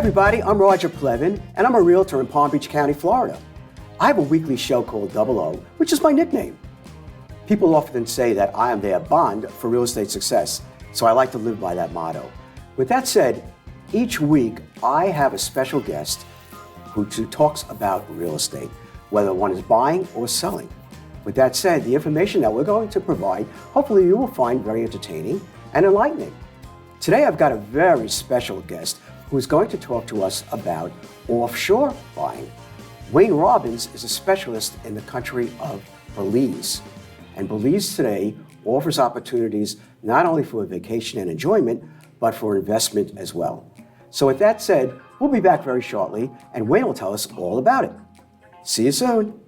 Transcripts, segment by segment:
everybody, I'm Roger Plevin, and I'm a realtor in Palm Beach County, Florida. I have a weekly show called Double O, which is my nickname. People often say that I am their bond for real estate success, so I like to live by that motto. With that said, each week I have a special guest who talks about real estate, whether one is buying or selling. With that said, the information that we're going to provide, hopefully you will find very entertaining and enlightening. Today I've got a very special guest who is going to talk to us about offshore buying. Wayne Robbins is a specialist in the country of Belize. And Belize today offers opportunities not only for vacation and enjoyment, but for investment as well. So with that said, we'll be back very shortly, and Wayne will tell us all about it. See you soon.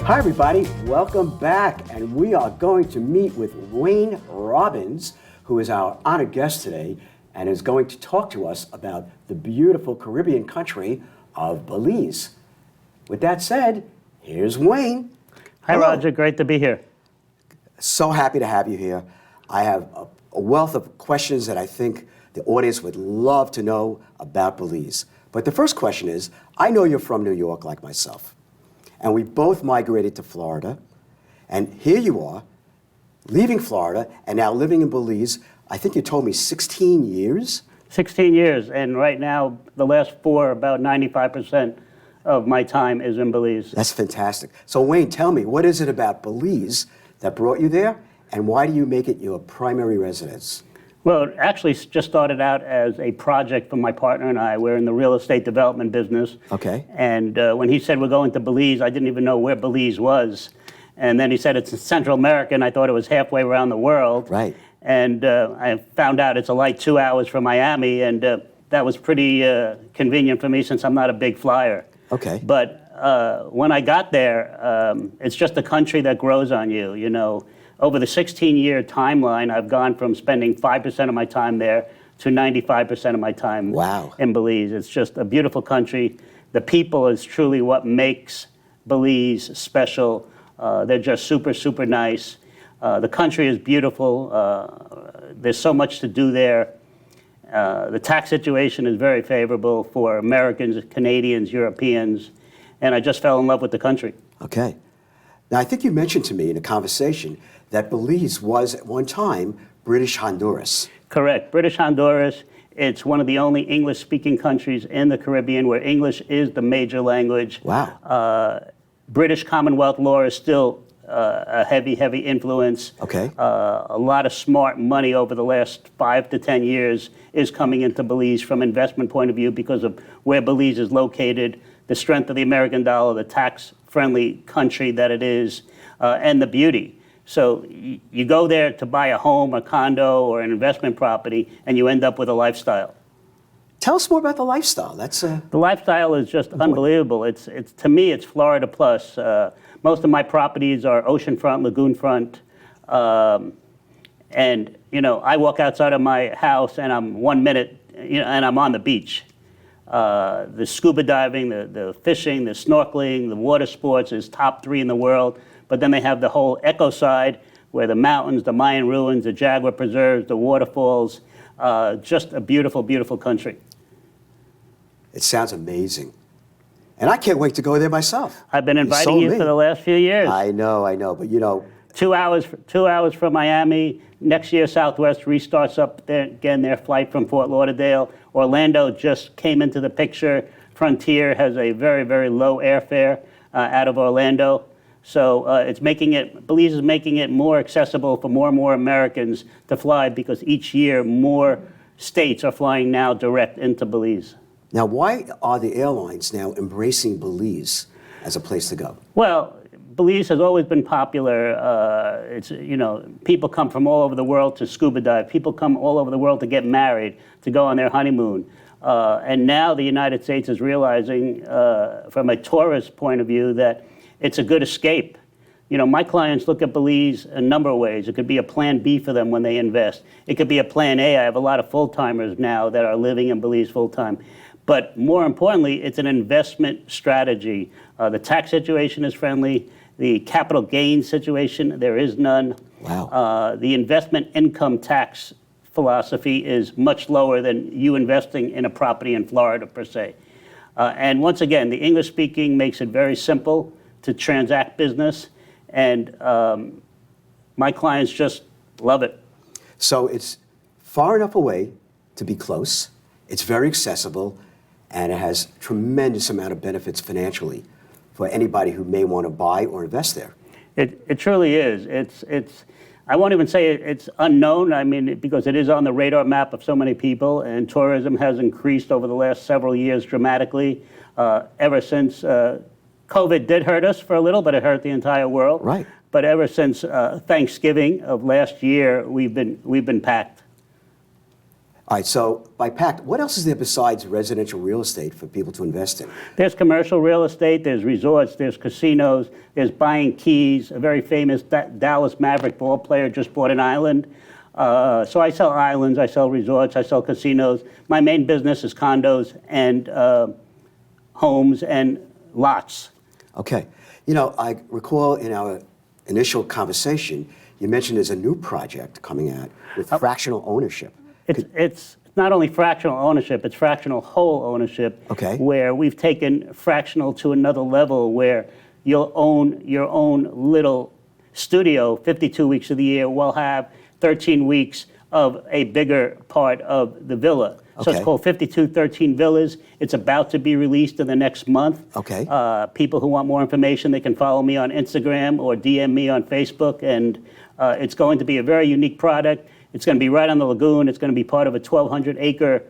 Hi everybody, welcome back, and we are going to meet with Wayne Robbins, who is our honored guest today, and is going to talk to us about the beautiful Caribbean country of Belize. With that said, here's Wayne. Hi, Hello. Roger. Great to be here. So happy to have you here. I have a wealth of questions that I think the audience would love to know about Belize. But the first question is, I know you're from New York like myself, and we both migrated to Florida, and here you are, leaving Florida and now living in Belize. I think you told me 16 years? 16 years, and right now, the last 4, about 95% of my time is in Belize. That's fantastic. So Wayne, tell me, what is it about Belize that brought you there, and why do you make it your primary residence? Well, it actually just started out as a project for my partner and I. We're in the real estate development business. Okay. And when he said we're going to Belize, I didn't even know where Belize was. And then he said it's in Central America, and I thought it was halfway around the world. Right. And I found out it's a light 2 hours from Miami, and that was pretty convenient for me since I'm not a big flyer. Okay. But when I got there, it's just a country that grows on you. You know, over the 16-year timeline, I've gone from spending 5% of my time there to 95% of my time in Belize. It's just a beautiful country. The people is truly what makes Belize special. They're just super, super nice. The country is beautiful. There's so much to do there. The tax situation is very favorable for Americans, Canadians, Europeans, and I just fell in love with the country. Okay. Now, I think you mentioned to me in a conversation that Belize was at one time British Honduras. Correct. British Honduras. It's one of the only English-speaking countries in the Caribbean where English is the major language. Wow. British Commonwealth law is still a heavy, heavy influence. Okay. A lot of smart money over the last 5 to 10 years is coming into Belize from investment point of view because of where Belize is located, the strength of the American dollar, the tax-friendly country that it is, and the beauty. So you go there to buy a home, a condo, or an investment property, and you end up with a lifestyle. Tell us more about the lifestyle. That's The lifestyle is just unbelievable. It's to me, it's Florida plus. Most of my properties are oceanfront, lagoonfront, and you know, I walk outside of my house and I'm 1 minute, you know, and I'm on the beach. The scuba diving, the fishing, the snorkeling, the water sports is top 3 in the world. But then they have the whole eco side where the mountains, the Mayan ruins, the jaguar preserves, the waterfalls, just a beautiful, beautiful country. It sounds amazing. And I can't wait to go there myself. I've been inviting you for the last few years. I know, but you know. 2 hours from Miami. Next year, Southwest restarts up again their flight from Fort Lauderdale. Orlando just came into the picture. Frontier has a very, very low airfare out of Orlando. So Belize is making it more accessible for more and more Americans to fly because each year more states are flying now direct into Belize. Now, why are the airlines now embracing Belize as a place to go? Well, Belize has always been popular. It's, you know, people come from all over the world to scuba dive. People come all over the world to get married, to go on their honeymoon. And now the United States is realizing, from a tourist point of view, that it's a good escape. You know, my clients look at Belize a number of ways. It could be a plan B for them when they invest. It could be a plan A. I have a lot of full-timers now that are living in Belize full-time. But more importantly, it's an investment strategy. The tax situation is friendly. The capital gains situation, there is none. Wow. The investment income tax philosophy is much lower than you investing in a property in Florida per se. And once again, the English speaking makes it very simple to transact business, and my clients just love it. So it's far enough away to be close, it's very accessible, and it has tremendous amount of benefits financially for anybody who may want to buy or invest there. It truly is. It's I won't even say it's unknown. I mean, because it is on the radar map of so many people, and tourism has increased over the last several years dramatically. Ever since COVID did hurt us for a little, but it hurt the entire world. Right. But ever since Thanksgiving of last year, we've been packed. All right, so by packed, what else is there besides residential real estate for people to invest in? There's commercial real estate, there's resorts, there's casinos, there's buying keys. A very famous Dallas Maverick ball player just bought an island. So I sell islands, I sell resorts, I sell casinos. My main business is condos and homes and lots. Okay. You know, I recall in our initial conversation, you mentioned there's a new project coming out with fractional ownership. It's not only fractional ownership, it's fractional whole ownership. Okay. Where we've taken fractional to another level where you'll own your own little studio 52 weeks of the year. We'll have 13 weeks of a bigger part of the villa. So Okay. it's called 5213 Villas. It's about to be released in the next month. Okay. People who want more information, they can follow me on Instagram or DM me on Facebook. And it's going to be a very unique product. It's going to be right on the lagoon. It's going to be part of a 1,200-acre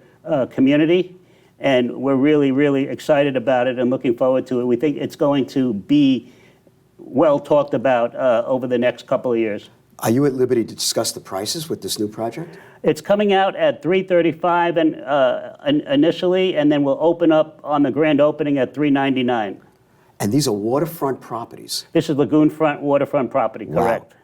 community. And we're really, really excited about it and looking forward to it. We think it's going to be well talked about over the next couple of years. Are you at liberty to discuss the prices with this new project? It's coming out at $335 and initially, and then we'll open up on the grand opening at $399. And these are waterfront properties. This is lagoon front, waterfront property, correct? Wow.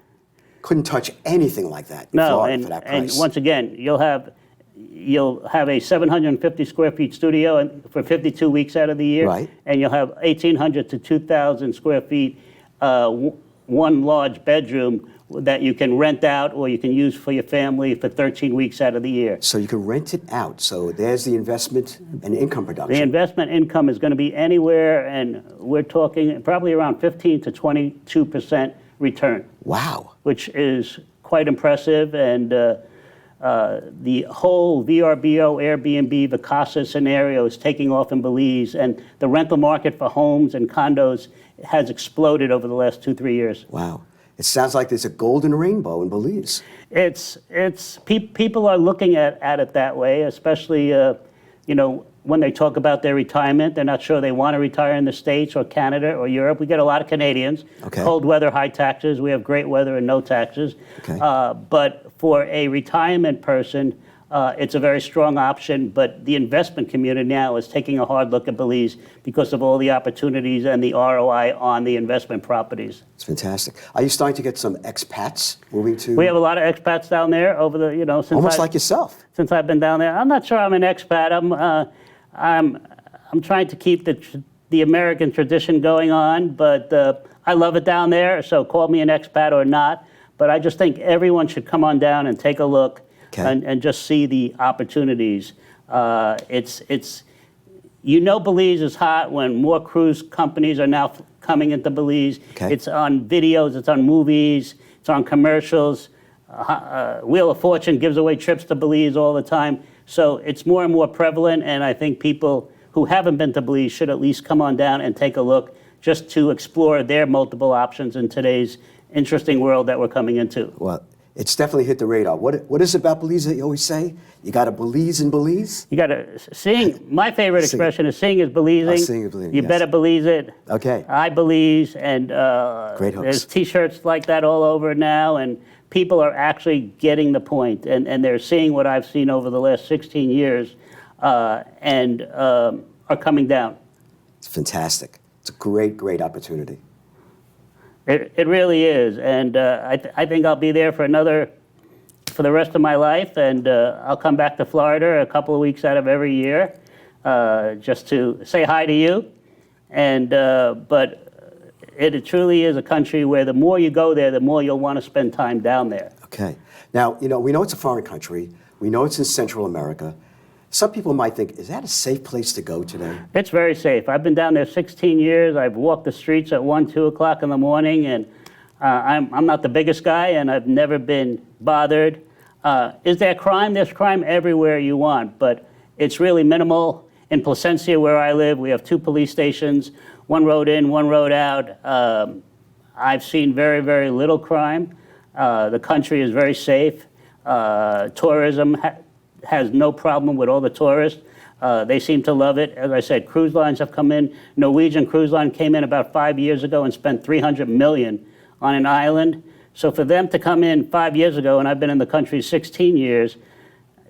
Couldn't touch anything like that in No, Florida for that price. and once again, you'll have a 750 square feet studio for 52 weeks out of the year, Right. and you'll have 1,800 to 2,000 square feet, one large bedroom that you can rent out or you can use for your family for 13 weeks out of the year. So you can rent it out. So there's the investment and income production. The investment income is going to be anywhere, and we're talking probably around 15 to 22% return. Wow. Which is quite impressive, and the whole VRBO, Airbnb, Vacasa scenario is taking off in Belize, and the rental market for homes and condos has exploded over the last 2-3 years. Wow. It sounds like there's a golden rainbow in Belize. People are looking at it that way, especially when they talk about their retirement. They're not sure they want to retire in the States or Canada or Europe. We get a lot of Canadians. Okay. Cold weather, high taxes. We have great weather and no taxes. Okay. But for a retirement person, it's a very strong option. But the investment community now is taking a hard look at Belize because of all the opportunities and the ROI on the investment properties. It's fantastic. Are you starting to get some expats moving to? We have a lot of expats down there over the, since Almost like yourself. Since I've been down there. I'm not sure I'm an expat. I'm trying to keep the American tradition going on, but I love it down there, so call me an expat or not. But I just think everyone should come on down and take a look. Okay. And just see the opportunities. Belize is hot when more cruise companies are now coming into Belize. Okay. It's on videos, it's on movies, it's on commercials. Wheel of Fortune gives away trips to Belize all the time. So it's more and more prevalent, and I think people who haven't been to Belize should at least come on down and take a look just to explore their multiple options in today's interesting world that we're coming into. Well, it's definitely hit the radar. What is it about Belize that you always say? You got to Belize in Belize? You got to seeing. My favorite expression is seeing is believing. Seeing is believing, You yes. better believe it. Okay. I believe, and Great hooks. there's T-shirts like that all over now, and people are actually getting the point, and they're seeing what I've seen over the last 16 years, and are coming down. It's fantastic. It's a great, great opportunity. It really is, and I think I'll be there for the rest of my life, and I'll come back to Florida a couple of weeks out of every year, just to say hi to you, and but It truly is a country where the more you go there, the more you'll want to spend time down there. Okay. Now, we know it's a foreign country. We know it's in Central America. Some people might think, is that a safe place to go today? It's very safe. I've been down there 16 years. I've walked the streets at 1, 2 o'clock in the morning, and I'm not the biggest guy, and I've never been bothered. Is there crime? There's crime everywhere you want, but it's really minimal. In Placencia, where I live, we have 2 police stations, 1 road in, 1 road out. I've seen very, very little crime. The country is very safe. Tourism has no problem with all the tourists. They seem to love it. As I said, cruise lines have come in. Norwegian Cruise Line came in about 5 years ago and spent $300 million on an island. So for them to come in 5 years ago, and I've been in the country 16 years,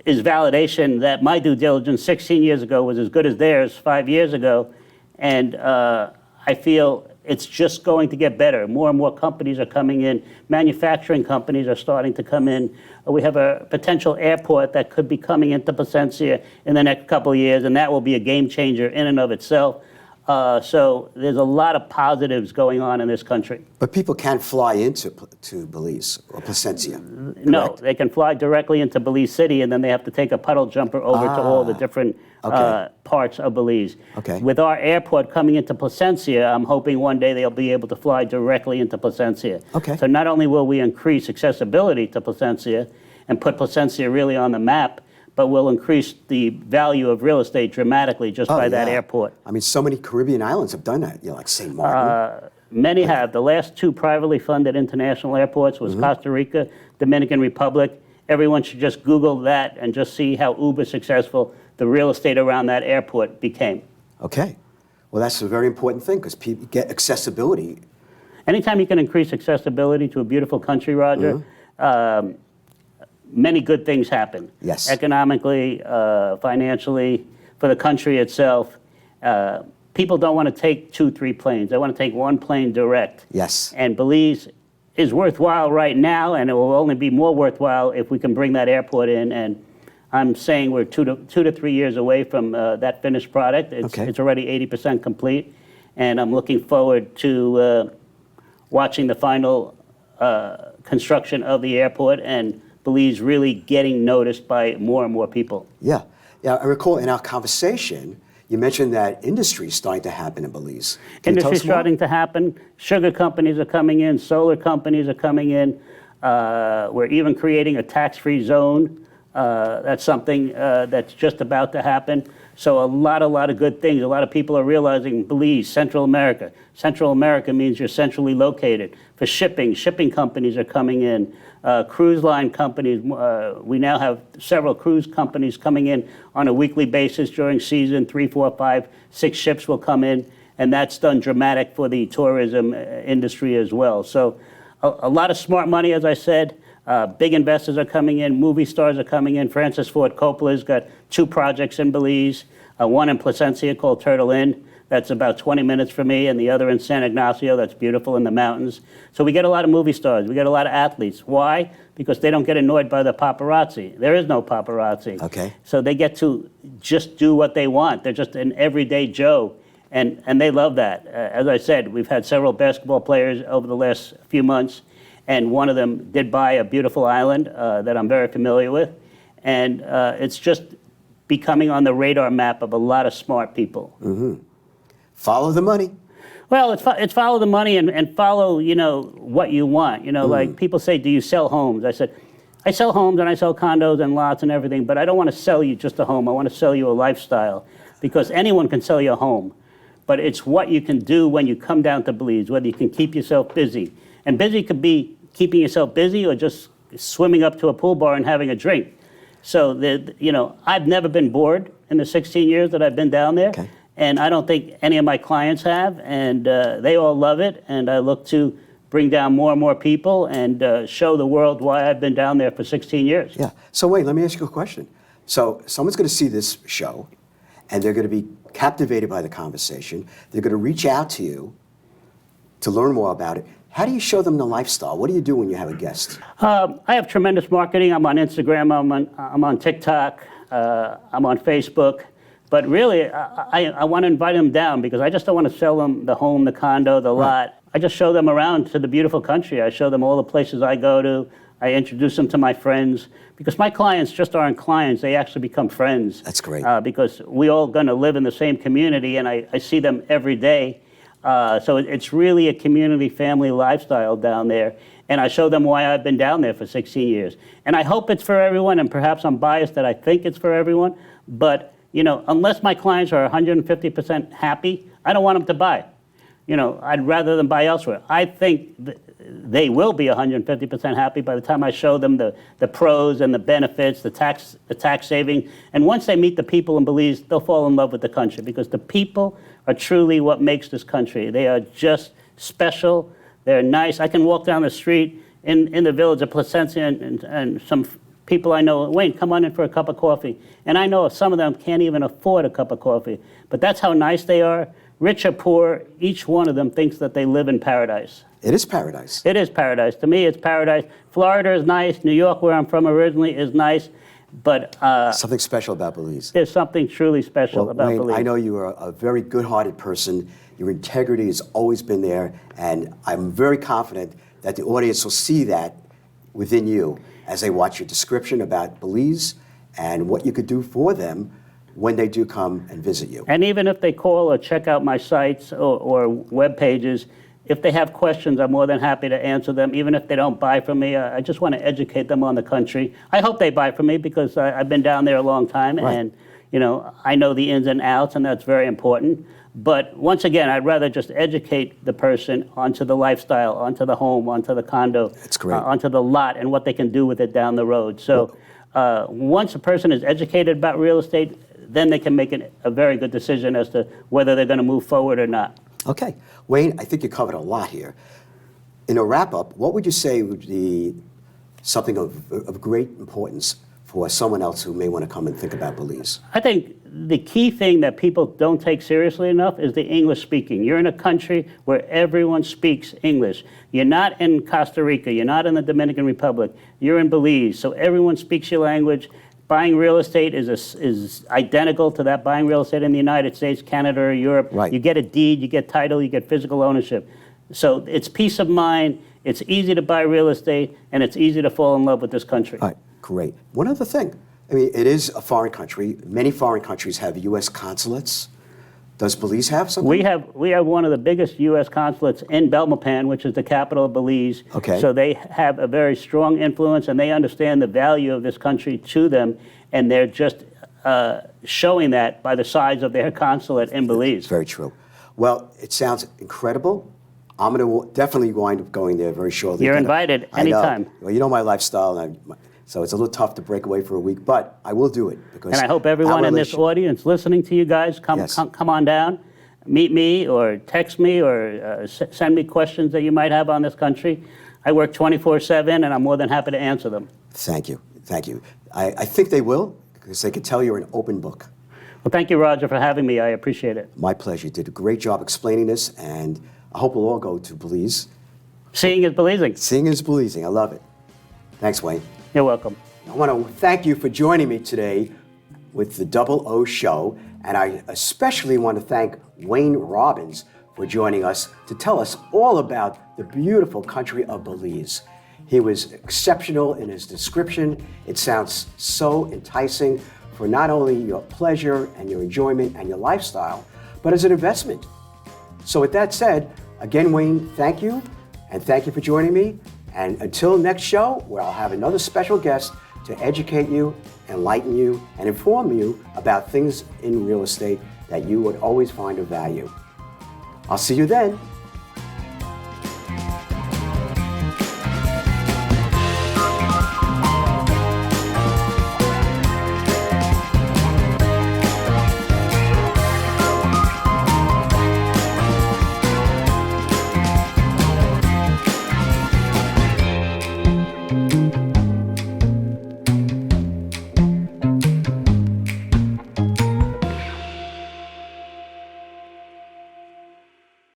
is validation that my due diligence 16 years ago was as good as theirs 5 years ago. And I feel it's just going to get better. More and more companies are coming in. Manufacturing companies are starting to come in. We have a potential airport that could be coming into Placencia in the next couple of years, and that will be a game changer in and of itself. So there's a lot of positives going on in this country. But people can't fly into Belize or Placencia. No, correct? they can fly directly into Belize City, and then they have to take a puddle jumper over to all the different parts of Belize. Okay. With our airport coming into Placencia, I'm hoping one day they'll be able to fly directly into Placencia. Okay. So not only will we increase accessibility to Placencia and put Placencia really on the map, but we'll increase the value of real estate dramatically just by that airport. I mean, so many Caribbean islands have done that, like St. Martin. Many have. The last 2 privately funded international airports was Costa Rica, Dominican Republic. Everyone should just Google that and just see how uber successful the real estate around that airport became. Okay. Well, that's a very important thing because people get accessibility. Anytime you can increase accessibility to a beautiful country, Roger, many good things happen. Yes. Economically, financially, for the country itself. People don't want to take 2, 3 planes. They want to take 1 plane direct. Yes. And Belize is worthwhile right now, and it will only be more worthwhile if we can bring that airport in. And I'm saying we're 2 to 3 years away from that finished product. It's already 80% complete, and I'm looking forward to watching the final construction of the airport and Belize really getting noticed by more and more people. Yeah. Yeah, I recall in our conversation, you mentioned that industry is starting to happen in Belize. Industry is starting to happen. Sugar companies are coming in. Solar companies are coming in. We're even creating a tax-free zone. That's something that's just about to happen. So a lot of good things. A lot of people are realizing Belize, Central America. Central America means you're centrally located. For shipping companies are coming in. Cruise line companies, we now have several cruise companies coming in on a weekly basis during season. 3, 4, 5, 6 ships will come in, and that's done dramatic for the tourism industry as well. So a lot of smart money, as I said. Big investors are coming in. Movie stars are coming in. Francis Ford Coppola's got 2 projects in Belize, one in Placencia called Turtle Inn. That's about 20 minutes from me, and the other in San Ignacio, that's beautiful in the mountains. So we get a lot of movie stars. We get a lot of athletes. Why? Because they don't get annoyed by the paparazzi. There is no paparazzi. Okay. So they get to just do what they want. They're just an everyday Joe, and they love that. As I said, we've had several basketball players over the last few months, and one of them did buy a beautiful island that I'm very familiar with, and it's just becoming on the radar map of a lot of smart people. Mm-hmm. Follow the money. Well, it's follow the money and follow, what you want. Like people say, do you sell homes? I said, I sell homes and I sell condos and lots and everything, but I don't want to sell you just a home. I want to sell you a lifestyle, because anyone can sell you a home. But it's what you can do when you come down to Belize, whether you can keep yourself busy. And busy could be keeping yourself busy or just swimming up to a pool bar and having a drink. So, I've never been bored in the 16 years that I've been down there. Okay. And I don't think any of my clients have, and they all love it. And I look to bring down more and more people and show the world why I've been down there for 16 years. Yeah. So wait, let me ask you a question. So someone's going to see this show, and they're going to be captivated by the conversation. They're going to reach out to you to learn more about it. How do you show them the lifestyle? What do you do when you have a guest? I have tremendous marketing. I'm on Instagram. I'm on TikTok. I'm on Facebook. But really, I want to invite them down, because I just don't want to sell them the home, the condo, the lot. I just show them around to the beautiful country. I show them all the places I go to. I introduce them to my friends, because my clients just aren't clients, they actually become friends. That's great. Because we all going to live in the same community, and I see them every day. So it's really a community family lifestyle down there. And I show them why I've been down there for 16 years. And I hope it's for everyone, and perhaps I'm biased that I think it's for everyone. But, unless my clients are 150% happy, I don't want them to buy. I'd rather them buy elsewhere. I think they will be 150% happy by the time I show them the pros and the benefits, the tax saving. And once they meet the people in Belize, they'll fall in love with the country, because the people are truly what makes this country. They are just special. They're nice. I can walk down the street in the village of Placencia, and some people I know, Wayne, come on in for a cup of coffee. And I know some of them can't even afford a cup of coffee. But that's how nice they are. Rich or poor, each one of them thinks that they live in paradise. It is paradise. It is paradise. To me, it's paradise. Florida is nice. New York, where I'm from originally, is nice. But something special about Belize. There's something truly special about Wayne, Belize. I know you are a very good-hearted person. Your integrity has always been there, and I'm very confident that the audience will see that within you as they watch your description about Belize and what you could do for them when they do come and visit you. And even if they call or check out my sites or web pages, if they have questions, I'm more than happy to answer them. Even if they don't buy from me, I just want to educate them on the country. I hope they buy from me, because I've been down there a long time, right. And I know the ins and outs, and that's very important. But once again, I'd rather just educate the person onto the lifestyle, onto the home, onto the condo, That's great. Onto the lot, and what they can do with it down the road. So once a person is educated about real estate, then they can make a very good decision as to whether they're going to move forward or not. Okay. Wayne, I think you covered a lot here. In a wrap-up, what would you say would be something of great importance for someone else who may want to come and think about Belize? I think the key thing that people don't take seriously enough is the English speaking. You're in a country where everyone speaks English. You're not in Costa Rica. You're not in the Dominican Republic. You're in Belize. So everyone speaks your language. Buying real estate is identical to that buying real estate in the United States, Canada, or Europe. Right. You get a deed, you get title, you get physical ownership. So it's peace of mind, it's easy to buy real estate, and it's easy to fall in love with this country. All right, great. One other thing. I mean, it is a foreign country. Many foreign countries have U.S. consulates. Does Belize have something? We have one of the biggest U.S. consulates in Belmopan, which is the capital of Belize. Okay. So they have a very strong influence, and they understand the value of this country to them, and they're just showing that by the size of their consulate in Belize. Very true. Well, it sounds incredible. I'm going to definitely wind up going there very shortly. You're invited anytime. Well, you know my lifestyle, so it's a little tough to break away for a week, but I will do it. Because and I hope everyone in this audience listening to you guys, come on down, meet me, or text me, or send me questions that you might have on this country. I work 24/7, and I'm more than happy to answer them. Thank you. Thank you. I think they will, because they can tell you're an open book. Well, thank you, Roger, for having me. I appreciate it. My pleasure. You did a great job explaining this, and I hope we'll all go to Belize. Seeing is believing. Seeing is believing. I love it. Thanks, Wayne. You're welcome. I want to thank you for joining me today with the Double O Show, and I especially want to thank Wayne Robbins for joining us to tell us all about the beautiful country of Belize. He was exceptional in his description. It sounds so enticing for not only your pleasure and your enjoyment and your lifestyle, but as an investment. So with that said, again, Wayne, thank you, and thank you for joining me. And until next show, where I'll have another special guest to educate you, enlighten you, and inform you about things in real estate that you would always find of value. I'll see you then.